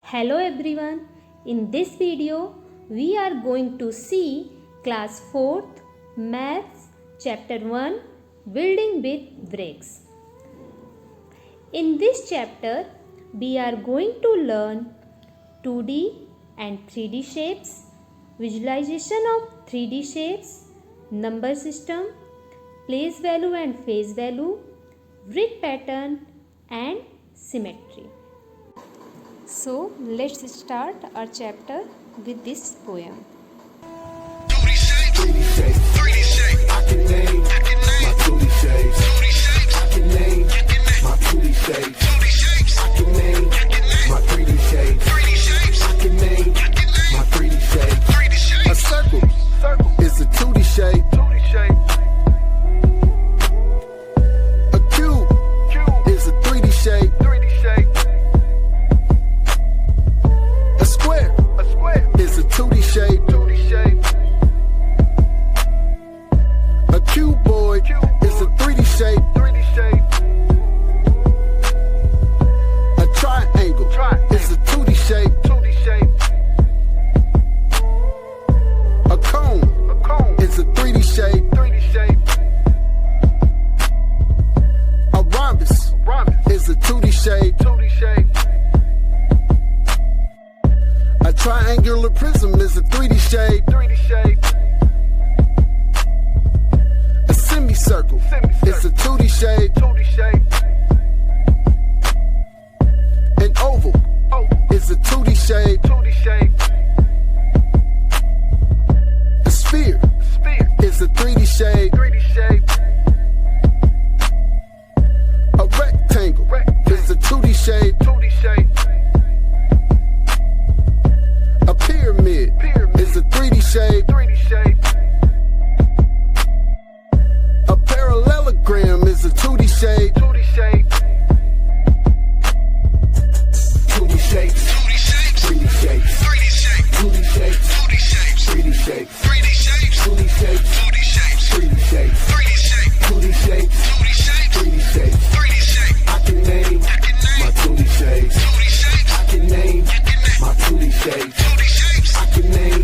Hello everyone, in this video we are going to see class 4th Maths chapter 1 Building with Bricks. In this chapter we are going to learn 2D and 3D shapes, visualization of 3D shapes, number system, place value and phase value, grid pattern and symmetry. So let's start our chapter with this poem. 3D shapes. I can name my 2D shapes. I can name my 2D shapes. I can name my 3D shapes. I can name my 3D shapes. A circle is a 2D shape. A cube is a 3D shape. A square is a 2D shape. A cuboid is a 3D shape. A triangle is a 2D shape. A cone is a 3D shape. A rhombus is a 2D shape. A triangular prism is a 3D shape. A semicircle is a 2D shape. An oval is a 2D shape. A sphere is a 3D shape. A rectangle is a 2D shape. A pyramid is a 3D shape. A parallelogram is a 2D shape. 2D shapes, 3D shapes, 2D shapes, 3D shapes, 2D shapes, 3D shapes, 2D shapes, 3D shapes. I can name my 2D shapes. I can name my 2D shapes. I can name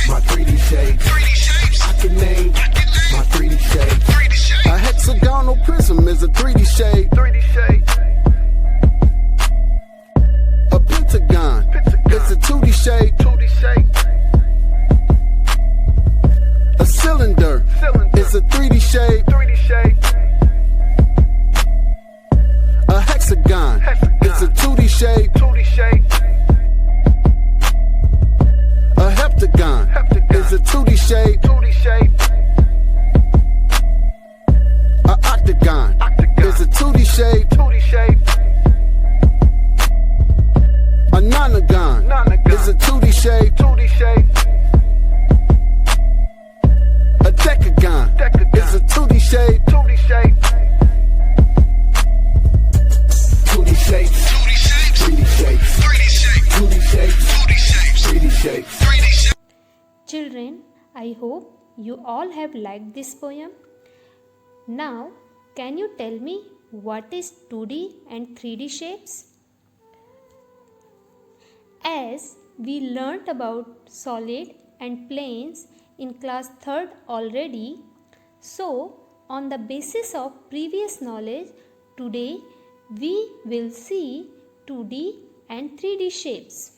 my 3D shapes. I can name my 3D shapes. A hexagonal prism is a 3D shape. A pentagon is a 2D shape. A cylinder is a 3D shape. A hexagon is a 2D shape. A heptagon is a 2D shape. A octagon is a 2D shape. A nonagon is a 2D shape. A decagon is a 2D shape. 2D shapes, 3D shapes, 2D shapes, 3D shapes. Children, I hope you all have liked this poem. Now, can you tell me what is 2D and 3D shapes? As we learnt about solid and planes in class 3rd already, so on the basis of previous knowledge, today we will see 2D and 3D shapes.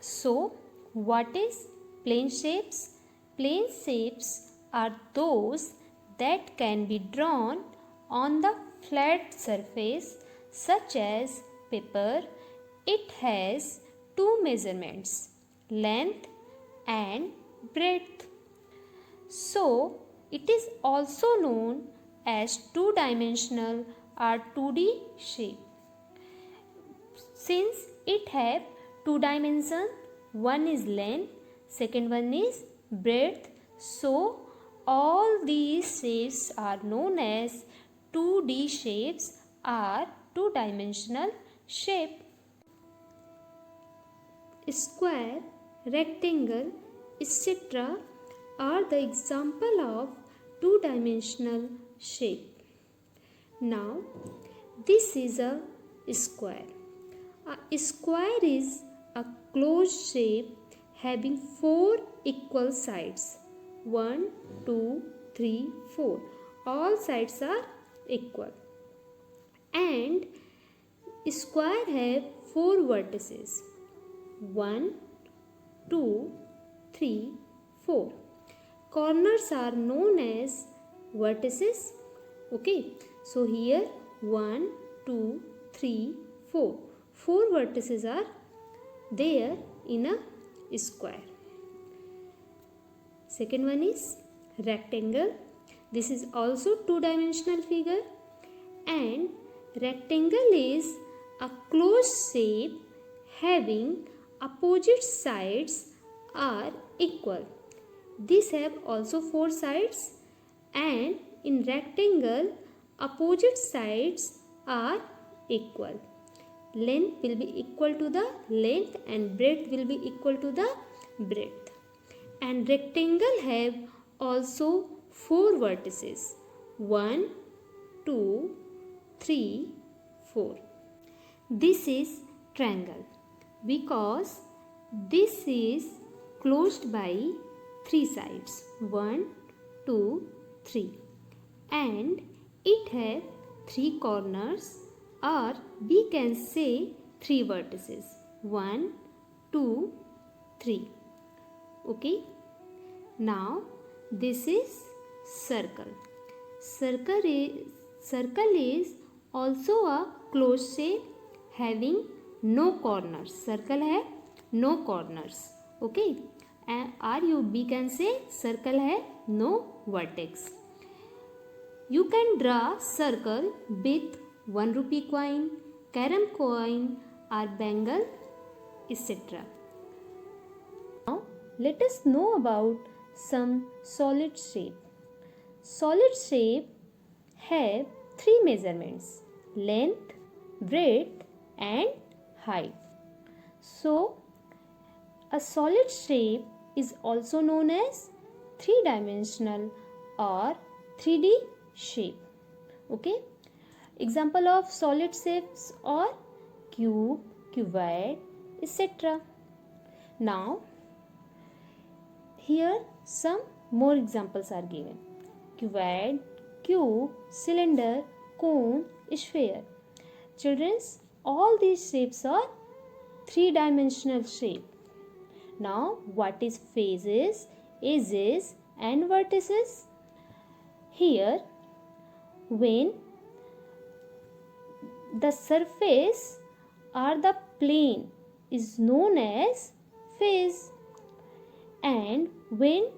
So, what is plane shapes? Plane shapes are those that can be drawn on the flat surface such as paper. It has two measurements, length and breadth. So, it is also known as two-dimensional or 2D shape. Since it have two dimensions, one is length, second one is breadth. So, all these shapes are known as 2D shapes or two-dimensional shape. Square, rectangle, etc. are the example of two-dimensional shape. Now, this is a square. A square is a closed shape having 4 equal sides. 1, 2, 3, 4. All sides are equal. And square have 4 vertices. 1, 2, 3, 4. Corners are known as vertices. Okay. So here 1, 2, 3, 4. 4 vertices are there in a square. Second one is rectangle. This is also two-dimensional figure, and rectangle is a closed shape having opposite sides are equal. These have also 4 sides, and in rectangle opposite sides are equal. Length will be equal to the length and breadth will be equal to the breadth. And rectangle have also 4 vertices. 1, 2, 3, 4. This is triangle because this is closed by 3 sides. 1, 2, 3. And it have 3 corners, or we can say 3 vertices. 1, 2, 3. Okay. Now this is circle. Circle is also a closed shape having no corners. Circle have no corners. Okay. And we can say circle have no vertex. You can draw circle with 1 rupee coin, carom coin or bangle, etc. Now let us know about some solid shape. Solid shape have 3 measurements: length, breadth and height. So a solid shape is also known as 3-dimensional or 3D shape. Okay. Example of solid shapes are cube, cuboid, etc. Now here some more examples are given: cuboid, cube, cylinder, cone, sphere. Children, all these shapes are 3-dimensional shape. Now what is faces, edges and vertices? Here, when the surface or the plane is known as face, and when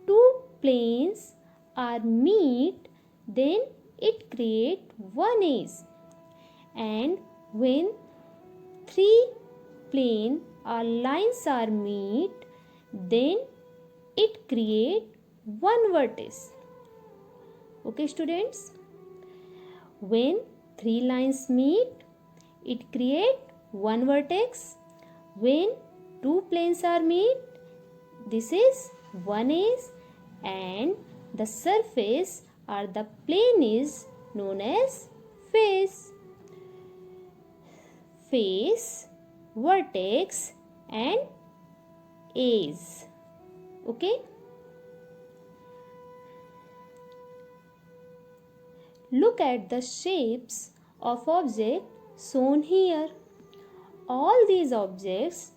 2 planes are meet, then it create 1 edge, and when 3 plane or lines are meet, then it create 1 vertex. Okay students, when 3 lines meet, it create 1 vertex. When 2 planes are meet, this is 1 edge, and the surface or the plane is known as face. Face, vertex and edge. Okay. Look at the shapes of objects shown here. All these objects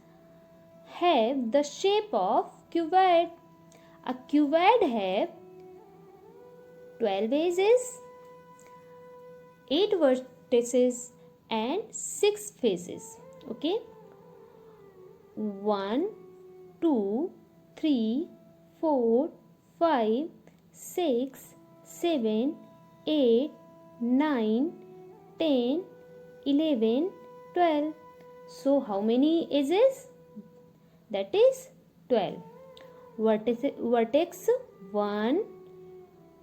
have the shape of cuboid. A cuboid have 12 edges, 8 vertices and 6 faces. Okay. 1, 2, 3, 4, 5, 6, 7, 8, 9, 10, 11, 12. So how many edges? That is 12. Vertex 1,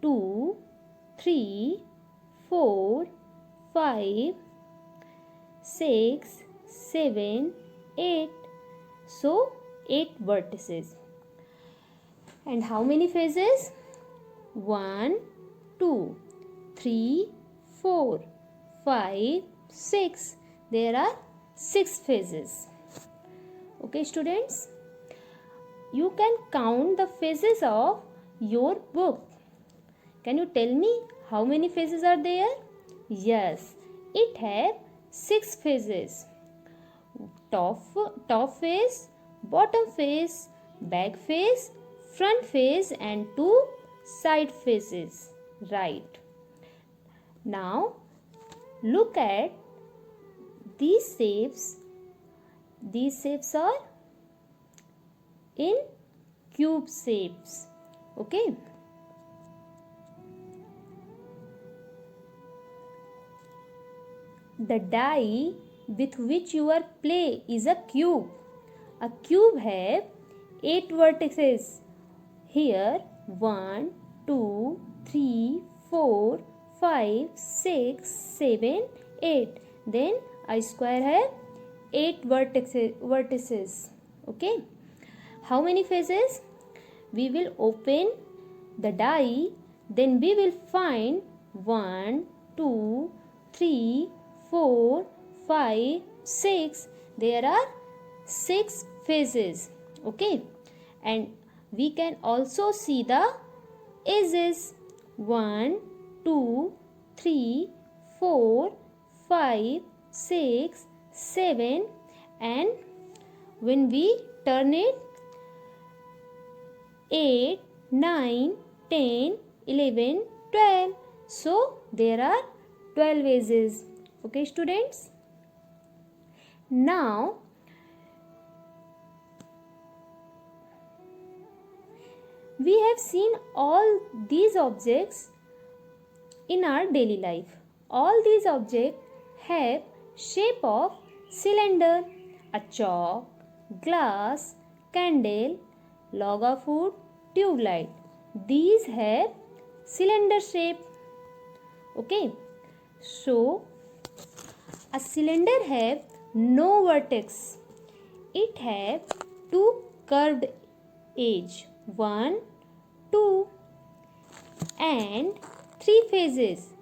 2, 3, 4, 5, 6, 7, 8. So 8 vertices. And how many faces? 1, 2, 3, 4, 5, 6. There are 6 phases. Okay, students, you can count the phases of your book. Can you tell me how many phases are there? Yes, it has 6 phases. Top face, bottom face, back face, front face and 2 side faces. Right. Now look at these shapes. These shapes are in cube shapes. Okay. The die with which you are play is a cube. A cube have 8 vertices. Here 1, 2, 3, 4, 5, 6, 7, 8. Then a square have 8 vertices. Okay. How many faces? We will open the die. Then we will find 1, 2, 3, 4, 5, 6. There are 6 phases. Okay. And we can also see the edges. 1, 2, 3, 4, 5, 6, 7 and when we turn it 8, 9, 10, 11, 12. So there are 12 edges. Okay, students. Now we have seen all these objects in our daily life. All these objects have shape of cylinder, a chalk, glass, candle, log of wood, tube light. These have cylinder shape. Okay. So a cylinder have no vertex. It have 2 curved edge. 1, 2 and 3 faces.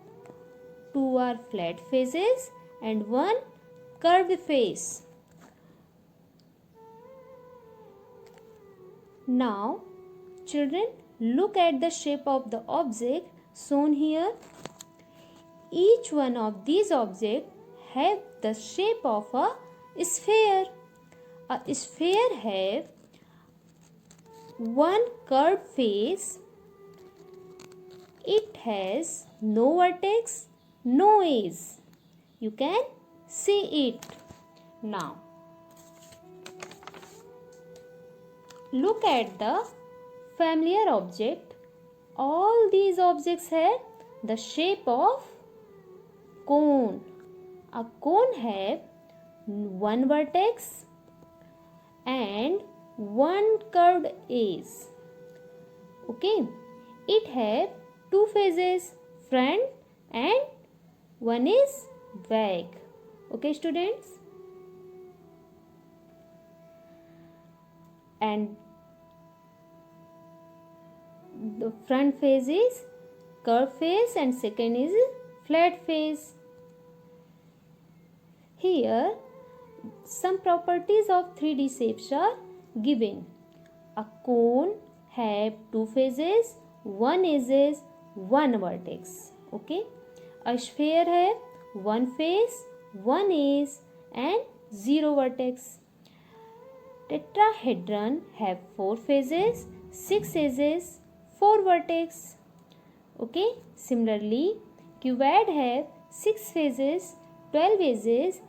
2 are flat faces and 1 curved face. Now children, look at the shape of the object shown here. Each one of these objects have the shape of a sphere. A sphere have 1 curved face. It has no vertex, no edge. You can see it. Now look at the familiar object. All these objects have the shape of cone. A cone have 1 vertex and 1 curved edge. Okay. It have 2 faces, front and 1 is back. Okay, students. And the front face is curved face and second is flat face. Here some properties of 3D shapes are given. A cone have 2 faces, 1 edges, 1 vertex. Okay. A sphere have 1 face, 1 edge and 0 vertex. Tetrahedron have 4 faces, 6 edges, 4 vertex. Okay. Similarly, cuboid have 6 faces, 12 edges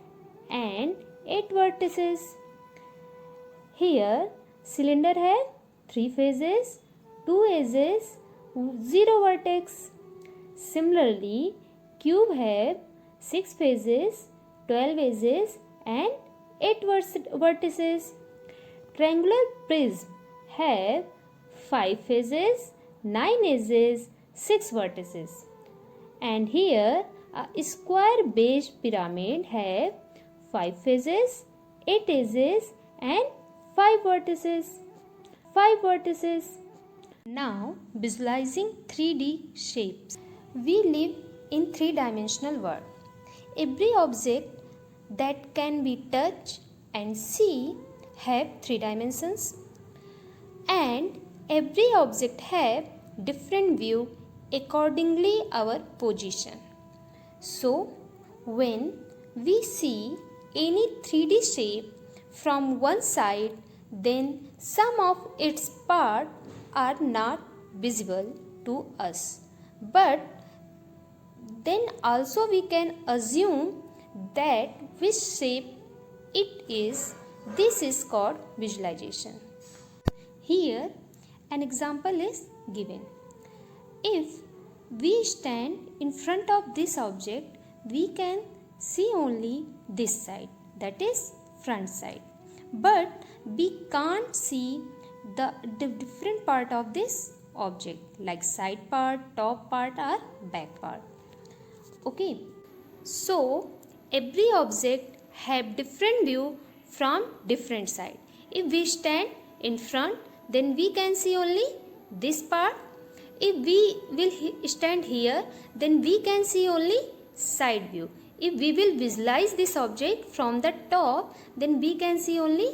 and 8 vertices. Here cylinder have 3 faces, 2 edges, 0 vertex. Similarly, cube have 6 faces, 12 edges and 8 vertices. Triangular prism have 5 faces, 9 edges, 6 vertices. And here a square base pyramid have 5 faces, 8 edges and 5 vertices. Now visualizing 3D shapes. We live in 3-dimensional world. Every object that can be touched and see have 3 dimensions, and every object have different view accordingly our position. So when we see any 3D shape from one side, then some of its parts are not visible to us, but then also we can assume that which shape it is. This is called visualization. Here an example is given. If we stand in front of this object, we can see only this side, that is front side, but we can't see the different part of this object like side part, top part or back part. Okay, so every object have different view from different side. If we stand in front, then we can see only this part. If we will stand here, then we can see only side view. If we will visualize this object from the top, then we can see only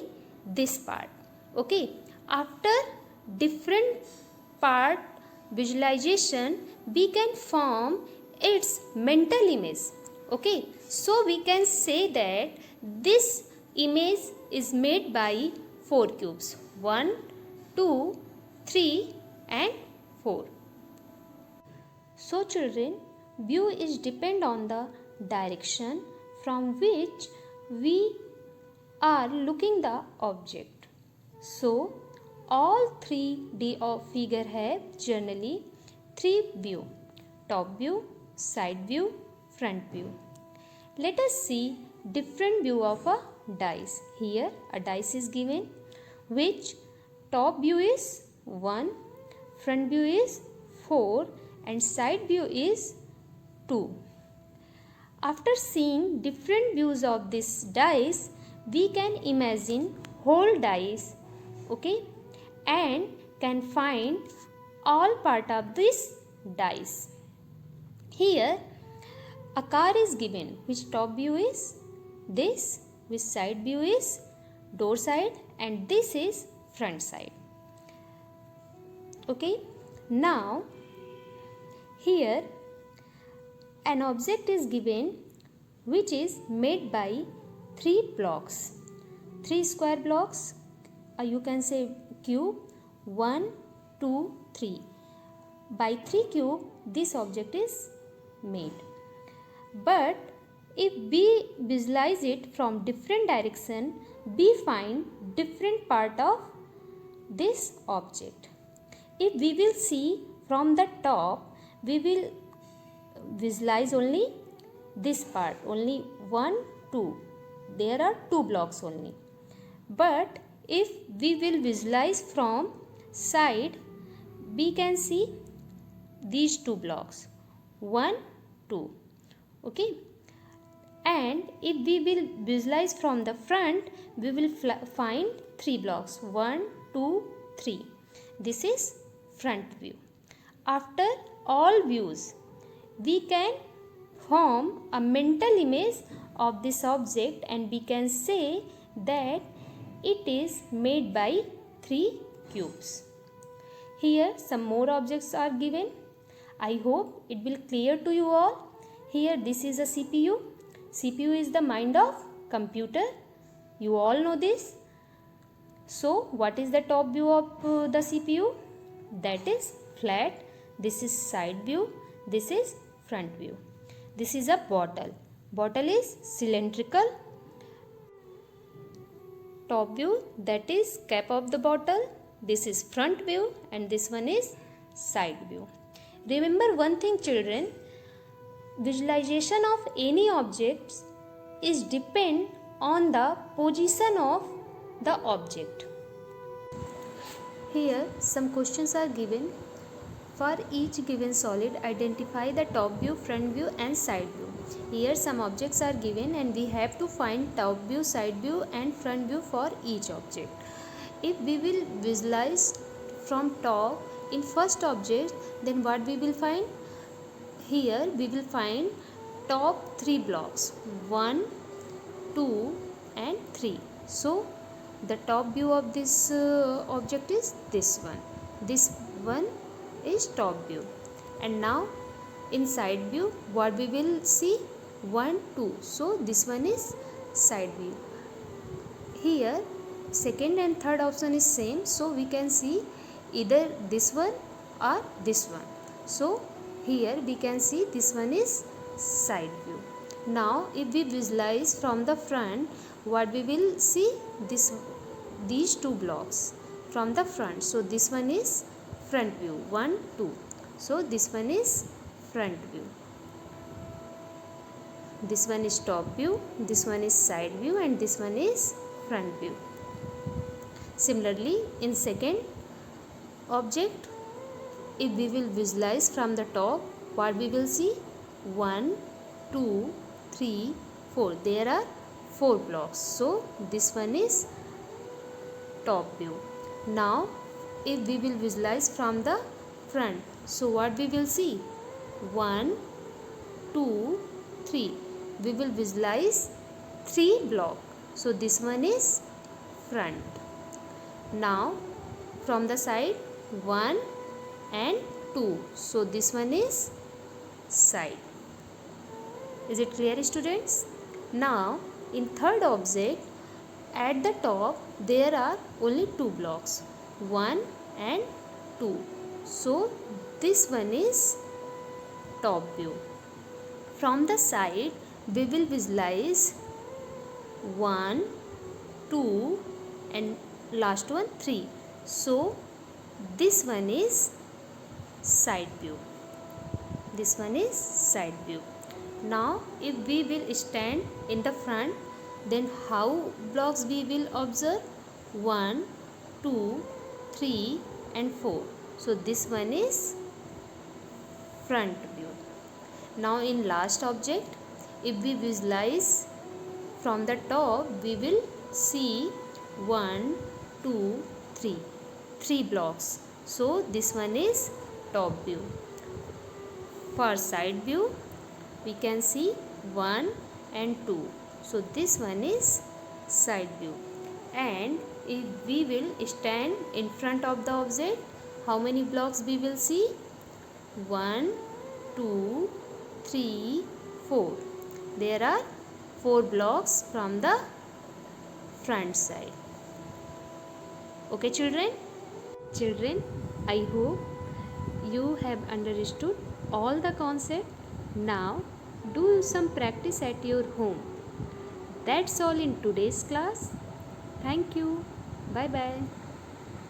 this part. Okay, after different part visualization, we can form its mental image. Okay, so we can say that this image is made by 4 cubes, 1, 2, 3 and 4. So children, view is depend on the direction from which we are looking the object. So all 3D of figure have generally 3 view: top view, side view, front view. Let us see different view of a dice. Here a dice is given, which top view is 1, front view is 4 and side view is 2. After seeing different views of this dice, we can imagine whole dice, okay, and can find all part of this dice. Here a car is given, which top view is this, which side view is door side and this is front side. Okay, now here an object is given which is made by 3 blocks, 3 square blocks, you can say cube, 1, 2, 3. By 3 cube this object is made. But if we visualize it from different direction, we find different part of this object. If we will see from the top, we will visualize only this part, only 1, 2. There are 2 blocks only. But if we will visualize from side, we can see these 2 blocks, 1, 2. Okay, and if we will visualize from the front, we will find 3 blocks, 1, 2, 3. This is front view. After all views, we can form a mental image of this object and we can say that it is made by 3 cubes. Here some more objects are given. I hope it will clear to you all. Here this is a CPU. CPU is the mind of computer. You all know this. So what is the top view of the CPU? That is flat. This is side view. This is front view. This is a bottle. Bottle is cylindrical. Top view, that is cap of the bottle. This is front view and this one is side view. Remember one thing children, visualization of any objects is depend on the position of the object. Here some questions are given. For each given solid, identify the top view, front view and side view. Here some objects are given and we have to find top view, side view and front view for each object. If we will visualize from top in first object, then what we will find? Here we will find top 3 blocks, 1, 2 and 3. So the top view of this object is this one. This one is top view. And now in side view what we will see? 1, 2. So this one is side view. Here second and third option is same, so we can see either this one or this one. So here we can see this one is side view. Now if we visualize from the front, what we will see? These two blocks from the front. So this one is front view, 1, 2. So this one is front view. This one is top view, this one is side view, and this one is front view. Similarly, in second object, if we will visualize from the top, what we will see? 1, 2, 3, 4. There are 4 blocks. So this one is top view. Now if we will visualize from the front, so what we will see? 1, 2, 3. We will visualize 3 blocks. So this one is front. Now from the side, 1 and 2. So this one is side. Is it clear, students? Now in third object, at the top there are only 2 blocks, 1 and 2. So this one is top view. From the side we will visualize 1, 2 and last one 3. So this one is side view. This one is side view. Now if we will stand in the front, then how blocks we will observe? 1, 2, 3 and 4. So this one is front view. Now in last object, if we visualize from the top, we will see 1, 2, 3. 3 blocks. So this one is top view. For side view, we can see 1 and 2. So this one is side view. And if we will stand in front of the object, how many blocks we will see? 1, 2, 3, 4. There are 4 blocks from the front side. Okay, children? Children, I hope you have understood all the concept. Now do some practice at your home. That's all in today's class. Thank you. Bye bye.